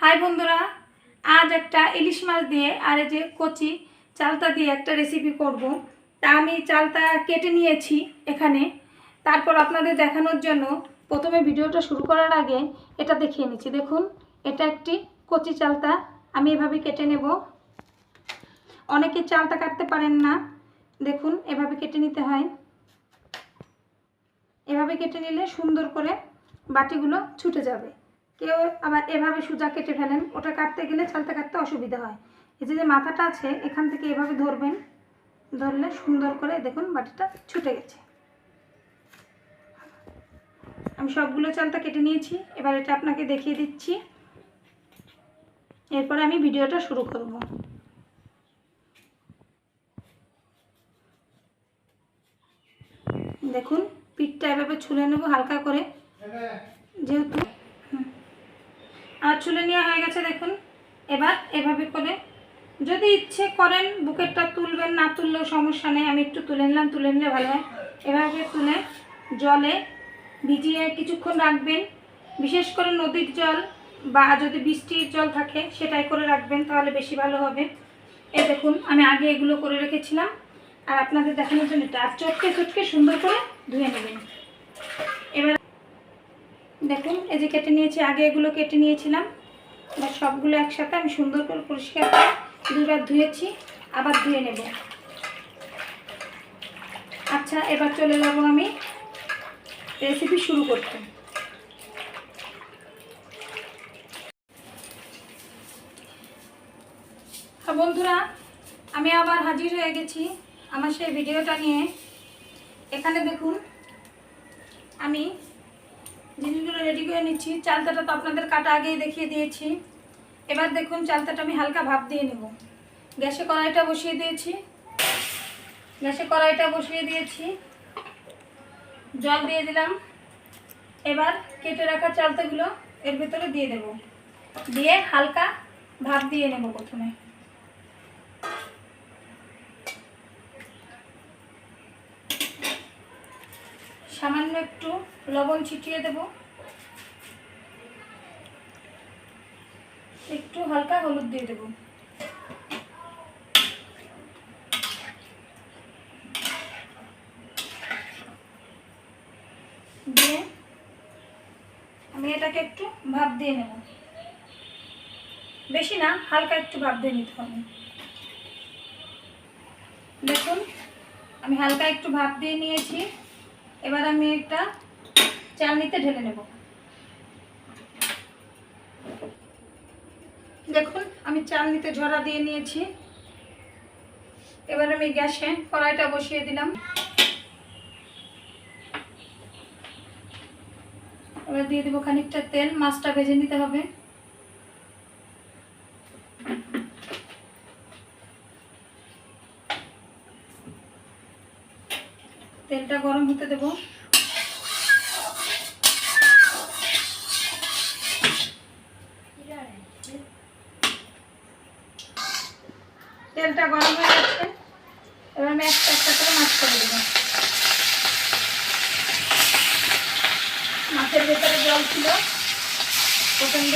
High বন্ধুরা, আজ একটা ইলিশ মাছ দিয়ে আর এই যে কচি চালতা দিয়ে একটা রেসিপি করব। তা আমি চালতা কেটে নিয়েছি এখানে। তারপর আপনাদের দেখানোর জন্য প্রথমে ভিডিওটা শুরু করার আগে এটা দেখিয়ে নিচ্ছি। দেখুন, এটা একটি কচি চালতা, আমি এভাবে কেটে নেব। অনেকে চালতা কাটতে পারেন না, দেখুন এভাবে কেটে নিতে হয়। এভাবে কেটে নিলে সুন্দর করে বাটিগুলো ছুটে যাবে। কেউ আবার এভাবে সোজা কেটে ফেলেন, ওটা কাটতে গেলে চালতা কাটতে অসুবিধা হয়। এই যে মাথাটা আছে এখান থেকে এভাবে ধরবেন, ধরলে সুন্দর করে দেখুন বাটিটা ছুটে গেছে। আমি সবগুলো চালতা কেটে নিয়েছি, এবার এটা আপনাকে দেখিয়ে দিচ্ছি, এরপরে আমি ভিডিওটা শুরু করব। দেখুন পিঠটা এভাবে ছুলে নেব হালকা করে, যেহেতু আর ছুলে নেওয়া হয়ে গেছে। দেখুন এবার এভাবে করে যদি ইচ্ছে করেন বুকেরটা তুলবেন, না তুললেও সমস্যা নেই। আমি একটু তুলে নিলাম, তুলে নিলে ভালো হয়। এভাবে তুলে জলে ভিজিয়ে কিছুক্ষণ রাখবেন, বিশেষ করে নদীর জল বা যদি বৃষ্টির জল থাকে সেটাই করে রাখবেন, তাহলে বেশি ভালো হবে। এই দেখুন আমি আগে এগুলো করে রেখেছিলাম আর আপনাদের দেখানোর জন্য এটা আর চটকে সুন্দর করে ধুয়ে নেবেন। এবার দেখুন এই যে কেটে নিয়েছি, আগে এগুলো কেটে নিয়েছিলাম, এবার সবগুলো একসাথে আমি সুন্দর করে পরিষ্কার করে দুবার ধুয়েছি, আবার ধুয়ে নেব। আচ্ছা, এবার চলে যাব আমি রেসিপি শুরু করতে। বন্ধুরা, আমি আবার হাজির হয়ে গেছি আমার সেই ভিডিওটা নিয়ে। এখানে দেখুন আমি জিনিসগুলো রেডি করে নিচ্ছি। চালতাটা তো আপনাদের কাটা আগেই দেখিয়ে দিয়েছি। এবার দেখুন চালতাটা আমি হালকা ভাপ দিয়ে নেব। গ্যাসে কড়াইটা বসিয়ে দিয়েছি, জল দিয়ে দিলাম। এবার কেটে রাখা চালতাগুলো এর ভেতরে দিয়ে দেব, দিয়ে হালকা ভাপ দিয়ে নেব। প্রথমে সামান্য একটু লবণ ছিটিয়ে দেব, একটু হালকা হলুদ দিয়ে দেব। দিয়ে আমি এটাকে একটু ভাপ দিয়ে নেব, বেশি না, হালকা একটু ভাপ দিয়ে নিতে হবে। দেখুন আমি হালকা একটু ভাপ দিয়ে নিয়েছি। এবার আমি একটা চালনিতে ঢেলে নেব। দেখুন আমি চালনিতে ঝরা দিয়ে নিয়েছি। এবার আমি গ্যাসে কড়াইটা বসিয়ে দিলাম। এবার দিয়ে দেবো খানিকটা তেল, মাছটা ভেজে নিতে হবে। তেলটা গরম হতে দেব। তেলটা গরম হয়ে গেছে, এবার আমি একটা একটা করে মাছ করে দেবো। মাছের ভেতরে জল ছিল, প্রচণ্ড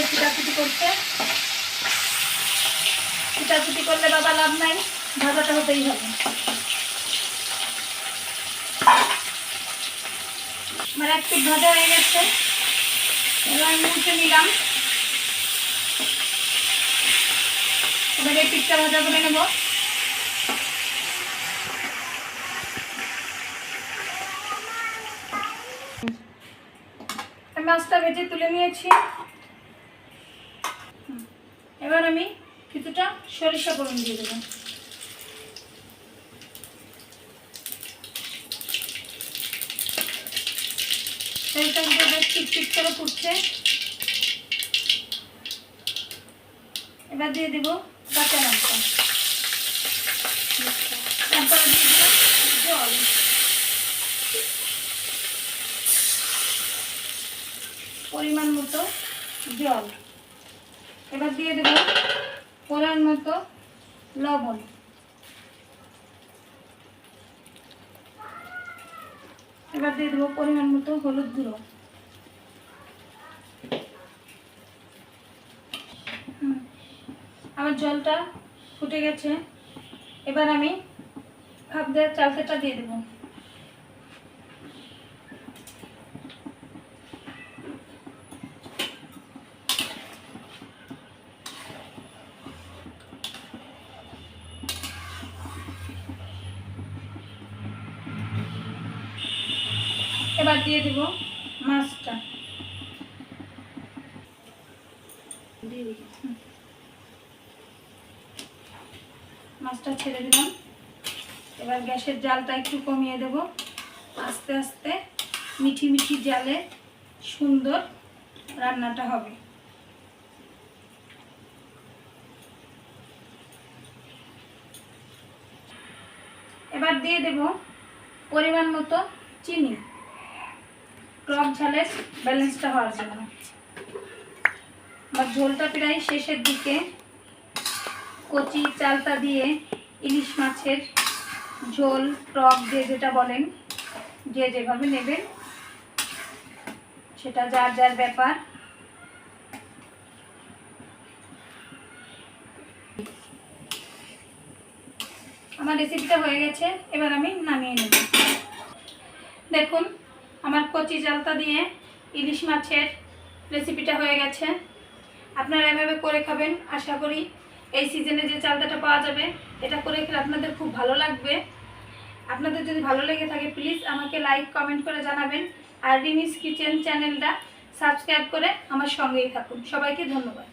ছিটাছুটি করলে বাবা লাভ নাই, ভাজাটা হতেই হবে। আমার একটু ভাজা হয়ে গেছে, এবার আমি উঠে নিলাম। এবার এই পিঠটা ভাজা করে নেব। মাছটা ভেজে তুলে নিয়েছি। এবার আমি কিছুটা সরিষা ফোড়ন দিয়ে দেবো। তেলটা বেশ চিটচিট করে ফুটছে। এবার দিয়ে দেব কাঁচা লঙ্কা, তারপরে দিয়ে দিলাম জল, পরিমাণ মতো জল। এবার দিয়ে দেব পরিমাণ মতো লবণ। এবার দিয়ে দেবো পরিমাণ মতো হলুদ গুঁড়ো। আমার জলটা ফুটে গেছে, এবার আমি ভাপ দেওয়ার চালতাটা দিয়ে দেবো। এবার দিয়ে দেব মাছটা। মাছটা ছেড়ে দিলাম। এবার গ্যাসের জালটা একটু কমিয়ে দেব। আস্তে আস্তে মিঠি মিঠি জালে সুন্দর রান্নাটা হবে। এবার দিয়ে দেব পরিমাণ মতো চিনি, টক ঝালের ব্যালেন্সটা হওয়ার জন্য। আমার ঝোলটা প্রায় শেষের দিকে। কচি চালতা দিয়ে ইলিশ মাছের ঝোল, টক যে যেটা বলেন, যে যেভাবে নেবেন সেটা যার যার ব্যাপার। আমার রেসিপিটা হয়ে গেছে, এবার আমি নামিয়ে নেব। দেখুন আমার কচি চালতা দিয়ে ইলিশ মাছের রেসিপিটা হয়ে গেছে। আপনারা এভাবে করে খাবেন। আশা করি এই সিজনে যে চালতাটা পাওয়া যাবে এটা করে খেলে আপনাদের খুব ভালো লাগবে। আপনাদের যদি ভালো লেগে থাকে প্লিজ আমাকে লাইক কমেন্ট করে জানাবেন। আর রিমিস কিচেন চ্যানেলটা সাবস্ক্রাইব করে আমার সঙ্গেই থাকুন। সবাইকে ধন্যবাদ।